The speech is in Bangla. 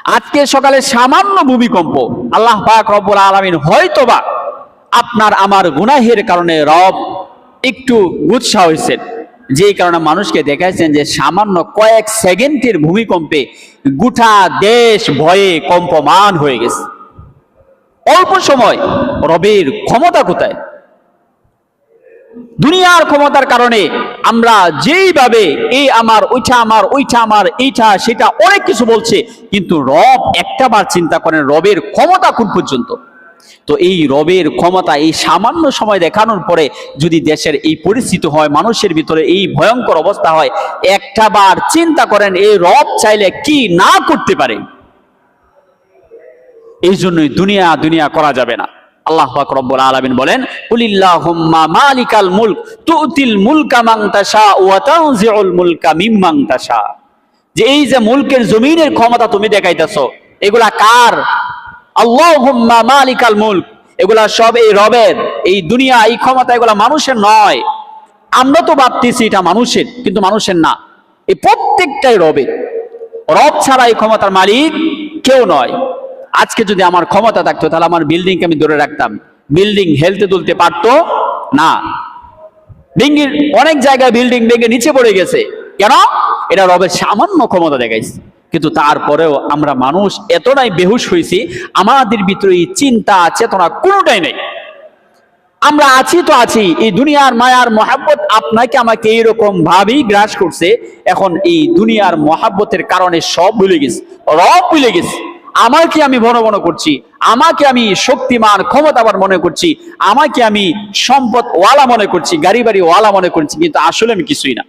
আজকে সকালে সামান্য ভূমিকম্প, আল্লাহ পাক রব্বুল আলামিন হয়তোবা আপনার আমার গুনাহের কারণে রব একটু গুচ্ছা হয়েছেন, যেই কারণে মানুষকে দেখাইছেন যে সামান্য কয়েক সেকেন্ডের ভূমিকম্পে গোটা দেশ ভয়ে কম্পমান হয়ে গেছে। অল্প সময় রবের ক্ষমতা কোথায়? দুনিয়ার ক্ষমতার কারণে আমরা যেইভাবে এই আমার ওইটা আমার ওইটা আমার এইটা সেটা অনেক কিছু বলছে, কিন্তু রব একটা বার চিন্তা করেন রবের ক্ষমতা কোন পর্যন্ত। তো এই রবের ক্ষমতা এই সামান্য সময় দেখানোর পরে যদি দেশের এই পরিস্থিতি হয়, মানুষের ভিতরে এই ভয়ঙ্কর অবস্থা হয়, একটা বার চিন্তা করেন এই রব চাইলে কি না করতে পারে। এই জন্যই দুনিয়া দুনিয়া করা যাবে না। আল্লাহ পাক রব্বুল আলামিন বলেন, কুলিল্লাহুম্মা মালিকাল মুলক তুতিল মুলকা মান তাশা ওয়া তানজিউল মুলকা মিম্মান তাশা। যে এই যে মুলকের জমিনের ক্ষমতা তুমি দেখাইতেছো, এগুলা কার? আল্লাহুম্মা মালিকাল মুলক, এগুলা সব এই রবের। এই দুনিয়া এই ক্ষমতা এগুলা মানুষের নয়। আমরা তো ভাবতেছি এটা মানুষের, কিন্তু মানুষের না, এই প্রত্যেকটাই রবের। রব ছাড়া এই ক্ষমতার মালিক কেউ নয়। আজকে যদি আমার ক্ষমতা থাকতো তাহলে আমার বিল্ডিংকে আমি ধরে রাখতাম, বিল্ডিং হেলতে তুলতে পারতো না। ভেঙে অনেক জায়গায় বিল্ডিং ভেঙে নিচে পড়ে গেছে, কেন? এটা রবের সামান্য ক্ষমতা দেখাইছে। কিন্তু তারপরেও আমরা মানুষ এতটাই বেহুশ হয়েছি, আমাদের ভিতরে এই চিন্তা চেতনা কোনোটাই নেই। আমরা আছি তো আছি, এই দুনিয়ার মায়ার মহাব্বত আপনাকে আমাকে এইরকম ভাবেই গ্রাস করছে। এখন এই দুনিয়ার মহাব্বতের কারণে সব ভুলে গেছে, রব ভুলে গেছে। আমাকে আমি বড় মনে করছি, আমাকে আমি শক্তিমান ক্ষমতাবান মনে করছি, আমাকে আমি সম্পদ ওয়ালা মনে করছি, গাড়ি বাড়ি ওয়ালা মনে করছি, কিন্তু আসলে আমি কিছুই না।